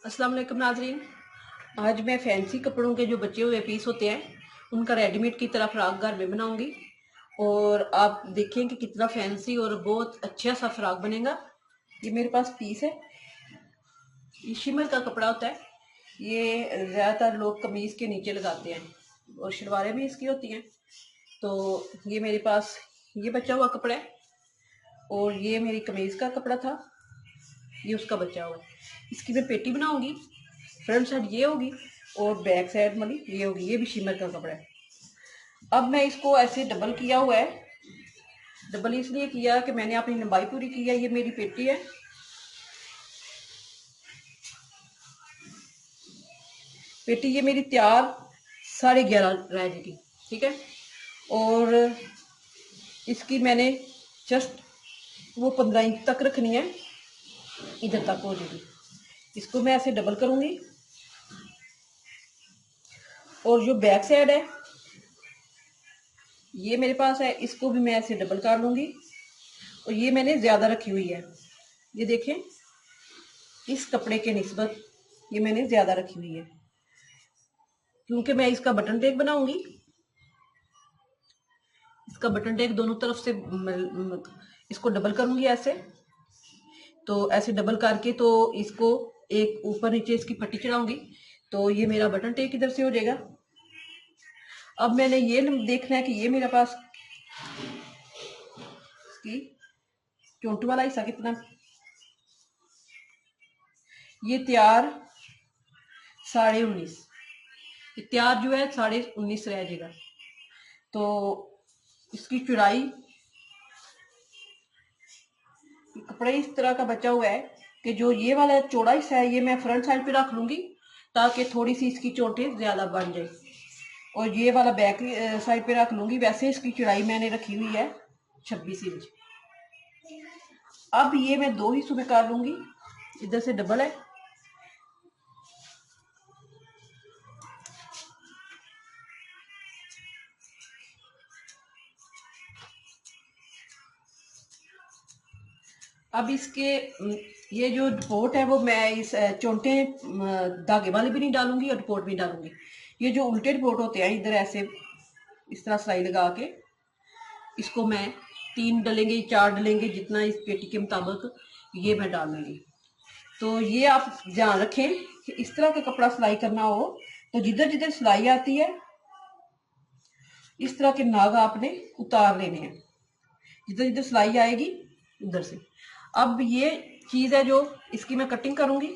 अस्सलाम वालेकुम नाजरीन। आज मैं फैंसी कपड़ों के जो बचे हुए पीस होते हैं उनका रेडीमेड की तरह फ्रॉक घर में बनाऊंगी और आप देखें कि कितना फैंसी और बहुत अच्छा सा फ्रॉक बनेगा। ये मेरे पास पीस है। ये शिमर का कपड़ा होता है। ये ज़्यादातर लोग कमीज़ के नीचे लगाते हैं और शलवारें भी इसकी होती हैं। तो ये मेरे पास ये बचा हुआ कपड़ा है और ये मेरी कमीज़ का कपड़ा था, ये उसका बचा हुआ है। इसकी मैं पेटी बनाऊंगी। फ्रंट साइड ये होगी और बैक साइड वाली ये होगी। ये भी शिमर का कपड़ा है। अब मैं इसको ऐसे डबल किया हुआ है। डबल इसलिए किया कि मैंने अपनी लंबाई पूरी की है। ये मेरी पेटी है। पेटी ये मेरी तैयार 11:30 रह जाएगी, ठीक है। और इसकी मैंने जस्ट वो 15 इंच तक रखनी है, इधर तक हो जाएगी। इसको मैं ऐसे डबल करूंगी और जो बैक साइड है ये मेरे पास है, इसको भी मैं ऐसे डबल कर लूंगी। और ये मैंने ज्यादा रखी हुई है, ये देखें, इस कपड़े के निस्बत ये मैंने ज्यादा रखी हुई है क्योंकि मैं इसका बटन टेक बनाऊंगी। इसका बटन टेक दोनों तरफ से इसको डबल करूंगी ऐसे। तो ऐसे डबल करके तो इसको एक ऊपर नीचे इसकी पट्टी चढ़ाऊंगी तो ये मेरा बटन टेक इधर से हो जाएगा। अब मैंने ये देखना है कि ये मेरे पास की चोंट वाला हिस्सा कितना। ये तैयार 19.5, तैयार जो है 19.5 रह जाएगा। तो इसकी चौड़ाई, कपड़े इस तरह का बचा हुआ है कि जो ये वाला चौड़ा हिस्सा है ये मैं फ्रंट साइड पे रख लूंगी ताकि थोड़ी सी इसकी चोटें ज्यादा बन जाए। और ये वाला बैक साइड पे रख लूंगी। वैसे इसकी चौड़ाई मैंने रखी हुई है 26 इंच। अब ये मैं दो हिस्सों में कर लूंगी। इधर से डबल है। अब इसके ये जो रिपोर्ट है वो मैं इस चोंटे धागे वाले भी नहीं डालूंगी और रिपोर्ट भी डालूंगी। ये जो उल्टे रिपोर्ट होते हैं इधर ऐसे इस तरह सिलाई लगा के इसको मैं 3 डलेंगे 4 डलेंगे जितना इस पेटी के मुताबिक ये मैं डालूंगी। तो ये आप ध्यान रखें कि इस तरह का कपड़ा सिलाई करना हो तो जिधर जिधर सिलाई आती है इस तरह के नाग आपने उतार लेने हैं, जिधर जिधर सिलाई आएगी उधर से। अब ये चीज है जो इसकी मैं कटिंग करूंगी।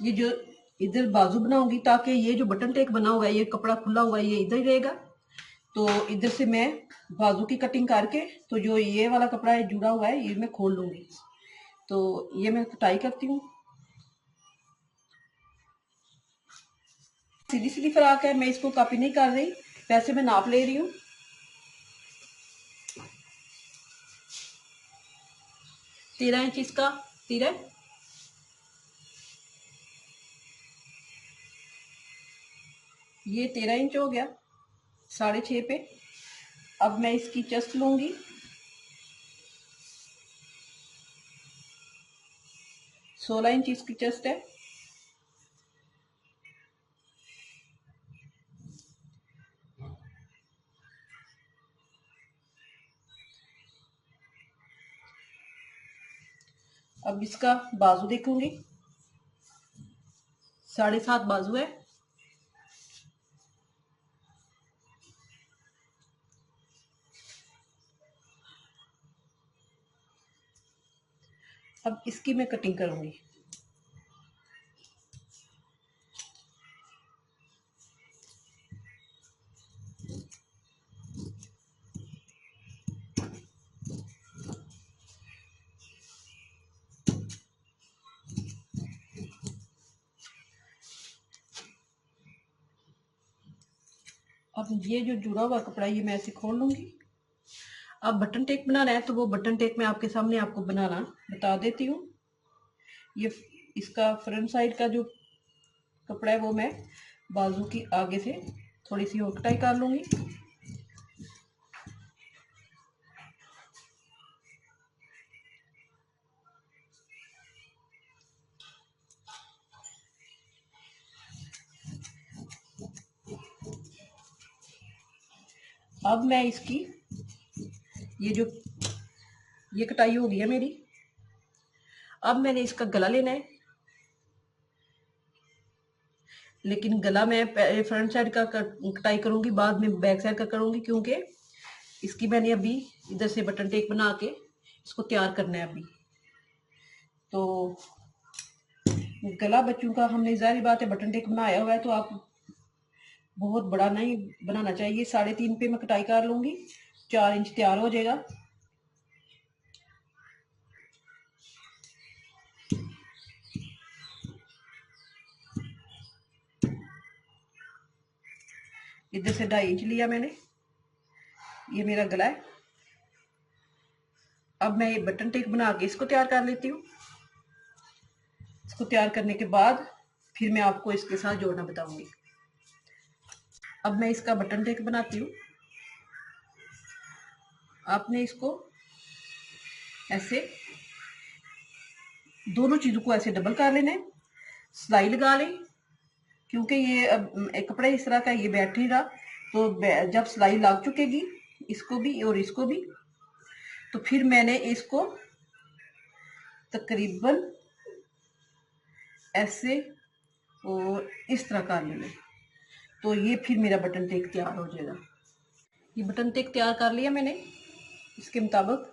ये जो इधर बाजू बनाऊंगी ताकि ये जो बटन टेक बना हुआ है ये कपड़ा खुला हुआ है ये इधर ही रहेगा। तो इधर से मैं बाजू की कटिंग करके तो जो ये वाला कपड़ा है जुड़ा हुआ है ये मैं खोल लूंगी। तो ये मैं कटाई करती हूँ। सीधी सीधी फ्रॉक है, मैं इसको कॉपी नहीं कर रही, वैसे मैं नाप ले रही हूँ। 13 इंच इसका तीर है। ये 13 इंच हो गया 6.5 पे। अब मैं इसकी चेस्ट लूंगी। 16 इंच इसकी चेस्ट है। अब इसका बाजू देखूंगी, 7.5 बाजू है। अब इसकी मैं कटिंग करूंगी। अब ये जो जुड़ा हुआ कपड़ा ये मैं ऐसे खोल लूंगी। अब बटन टेक बनाना है तो वो बटन टेक मैं आपके सामने आपको बनाना बता देती हूँ। ये इसका फ्रंट साइड का जो कपड़ा है वो मैं बाजू की आगे से थोड़ी सी और कटाई कर लूँगी। अब मैं इसकी ये कटाई हो गई है मेरी। अब मैंने इसका गला लेना है, लेकिन गला मैं फ्रंट साइड का कटाई करूंगी, बाद में बैक साइड का करूंगी, क्योंकि इसकी मैंने अभी इधर से बटन टेक बना के इसको तैयार करना है अभी। तो गला बच्चों का हमने ज़ाहिर बात है बटन टेक बनाया हुआ है, तो आप बहुत बड़ा नहीं बनाना चाहिए। 3.5 पे मैं कटाई कर लूंगी, 4 इंच तैयार हो जाएगा। इधर से 2.5 इंच लिया मैंने, ये मेरा गला है। अब मैं ये बटन टेक बना के इसको तैयार कर लेती हूँ। इसको तैयार करने के बाद फिर मैं आपको इसके साथ जोड़ना बताऊंगी। अब मैं इसका बटन टेक बनाती हूँ। आपने इसको ऐसे दोनों चीजों को ऐसे डबल कर लेना है, सिलाई लगा लें, क्योंकि ये एक कपड़ा इस तरह का ये बैठ नहीं रहा। तो जब सिलाई लग चुकेगी इसको भी और इसको भी, तो फिर मैंने इसको तकरीबन ऐसे और इस तरह कर लेना, तो ये फिर मेरा बटन टेक तैयार हो जाएगा। ये बटन टेक तैयार कर लिया मैंने। इसके मुताबिक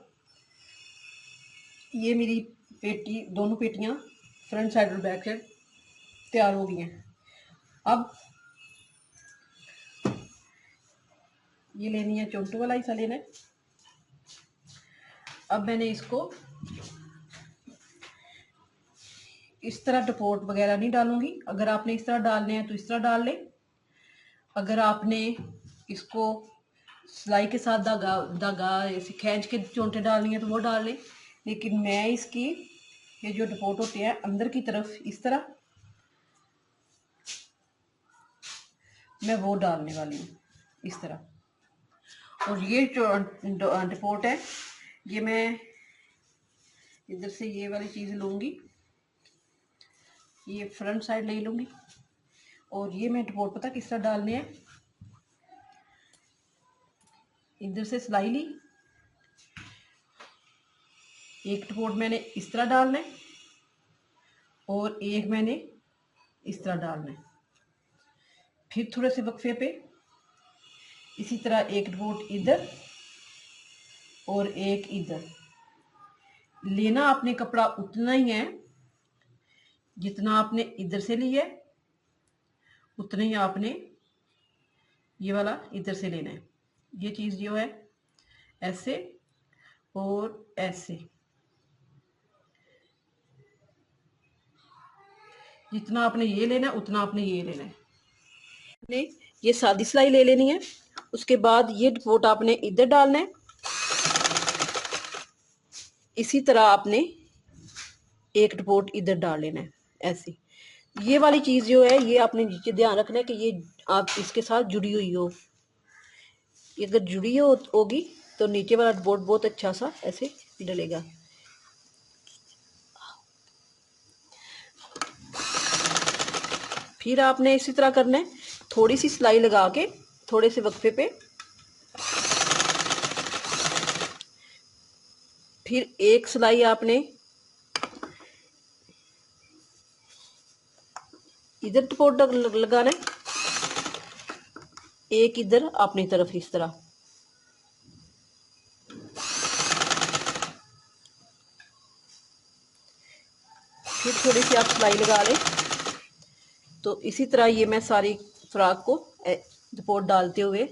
ये मेरी पेटी, दोनों पेटियां फ्रंट साइड और बैक साइड तैयार हो गई हैं। अब ये लेनी है, चोंटू वाला हिस्सा लेना है। अब मैंने इसको इस तरह डपोट वगैरह नहीं डालूंगी। अगर आपने इस तरह डालने हैं तो इस तरह डाल लें। अगर आपने इसको सिलाई के साथ धागा ऐसे खींच के चोंटे डालनी है तो वो डाल लें, लेकिन मैं इसकी ये जो डपोट होते हैं अंदर की तरफ इस तरह मैं वो डालने वाली हूँ, इस तरह। और ये जो डपोट है ये मैं इधर से ये वाली चीज़ लूँगी, ये फ्रंट साइड ले लूँगी। और ये मैं डपोट पता किस तरह डालने हैं, इधर से सिलाई ली, एक डपोट मैंने इस तरह डालना है और एक मैंने इस तरह डालना है। फिर थोड़े से वक्फे पे इसी तरह एक डपोट इधर और एक इधर लेना। आपने कपड़ा उतना ही है जितना आपने इधर से लिया है, उतना ही आपने ये वाला इधर से लेना है। ये चीज़ जो है ऐसे और ऐसे, जितना आपने ये लेना है उतना आपने ये लेना है। आपने ये सादी सिलाई ले लेनी है। उसके बाद ये डपोट आपने इधर डालना है, इसी तरह आपने एक डपोट इधर डाल लेना है ऐसे। ये वाली चीज़ जो है ये आपने नीचे ध्यान रखना है कि ये आप इसके साथ जुड़ी हुई हो। अगर जुड़ी होगी तो नीचे वाला डपोट बहुत अच्छा सा ऐसे डलेगा। फिर आपने इसी तरह करना है, थोड़ी सी सिलाई लगा के थोड़े से वक्फे पे, फिर एक सिलाई आपने इधर डपोट लगाना है, एक इधर अपनी तरफ इस तरह। फिर थोड़ी सी आप सिलाई लगा लें। तो इसी तरह ये मैं सारी फ्रॉक को डपोट डालते हुए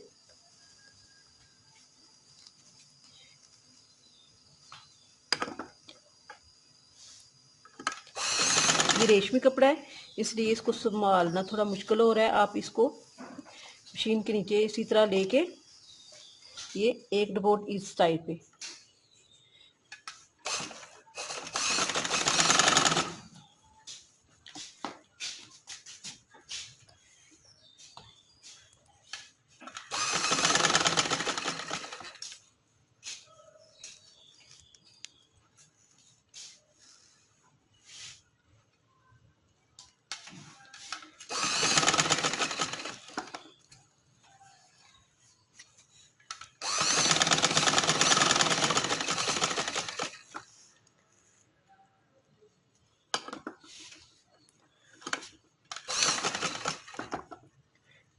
ये रेशमी कपड़ा है इसलिए इसको संभालना थोड़ा मुश्किल हो रहा है। आप इसको मशीन के नीचे इसी तरह लेके ये एक डबोट इस स्टाइल पे।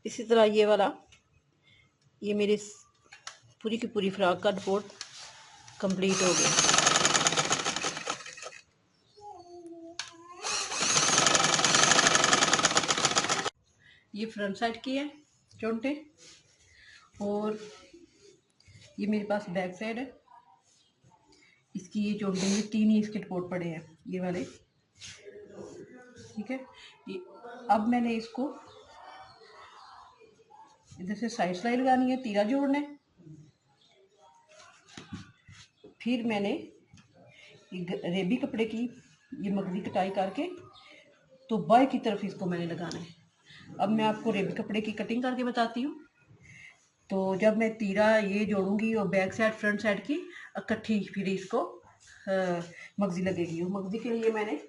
इसी तरह ये वाला, ये मेरी पूरी की पूरी फ्रॉक का डबोट कंप्लीट हो गया। ये फ्रंट साइड की है चोंटे, और ये मेरे पास बैक साइड है इसकी। ये चोंटे में 3 ही इसके डबोट पड़े हैं, ये वाले, ठीक है। अब मैंने इसको इधर से साइड सिलाई लगानी है, तीरा जोड़ना है। फिर मैंने रेबी कपड़े की ये मगदी कटाई करके तो बाएं की तरफ इसको मैंने लगाना है। अब मैं आपको रेबी कपड़े की कटिंग करके बताती हूँ। तो जब मैं तीरा ये जोड़ूंगी और बैक साइड फ्रंट साइड की इकट्ठी फिर इसको मगजी लगेगी। मगजी के लिए मैंने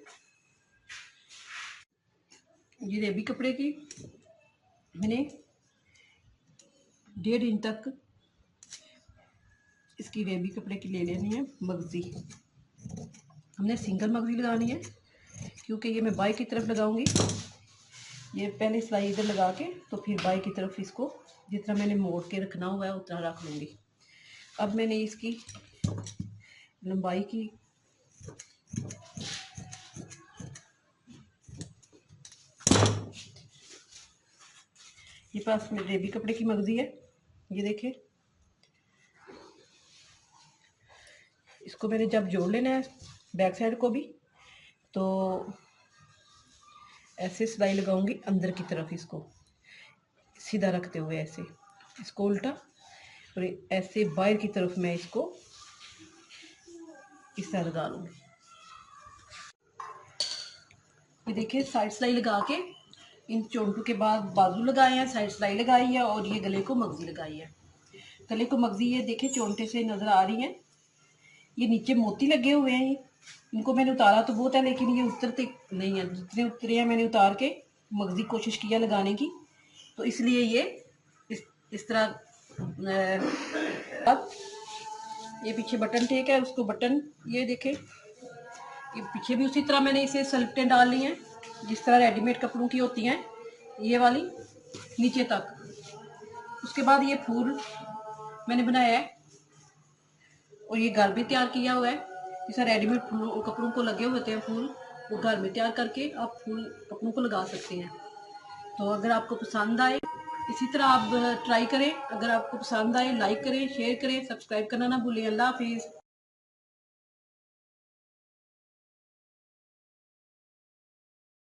ये रेबी कपड़े की मैंने 1.5 इंच तक इसकी रेबी कपड़े की ले लेनी है मगजी। हमने सिंगल मगजी लगानी है क्योंकि ये मैं बाएं की तरफ लगाऊंगी। ये पहले सिलाई इधर लगा के तो फिर बाएं की तरफ इसको जितना मैंने मोड़ के रखना हुआ है उतना रख लूँगी। अब मैंने इसकी लंबाई की ये पास में रेबी कपड़े की मगजी है, ये देखिए। इसको मैंने जब जोड़ लेना है बैक साइड को भी, तो ऐसे सिलाई लगाऊंगी अंदर की तरफ, इसको सीधा रखते हुए ऐसे, इसको उल्टा, और ऐसे बाहर की तरफ मैं इसको इस तरह लगा लूँगी। ये देखिए साइड सिलाई लगा के इन चोंटू के बाद बाजू लगाए हैं, साइड सिलाई लगाई है और ये गले को मगजी लगाई है। गले को मगजी ये देखिए चोंटे से नज़र आ रही है। ये नीचे मोती लगे हुए हैं, इनको मैंने उतारा तो बहुत है लेकिन ये उतरते नहीं है। जितने उतरे हैं मैंने उतार के मगजी कोशिश किया लगाने की, तो इसलिए ये इस तरह। अब ये पीछे बटन टेक है, उसको बटन ये देखें, ये पीछे भी उसी तरह मैंने इसे सलपटें डाल ली हैं जिस तरह रेडीमेड कपड़ों की होती हैं, ये वाली नीचे तक। उसके बाद ये फूल मैंने बनाया है और ये घर में तैयार किया हुआ है। जैसे रेडीमेड कपड़ों को लगे हुए थे फूल, वो घर में तैयार करके आप फूल कपड़ों को लगा सकते हैं। तो अगर आपको पसंद आए इसी तरह आप ट्राई करें। अगर आपको पसंद आए लाइक करें, शेयर करें, सब्सक्राइब करना ना भूलें। अल्लाह हाफिज़।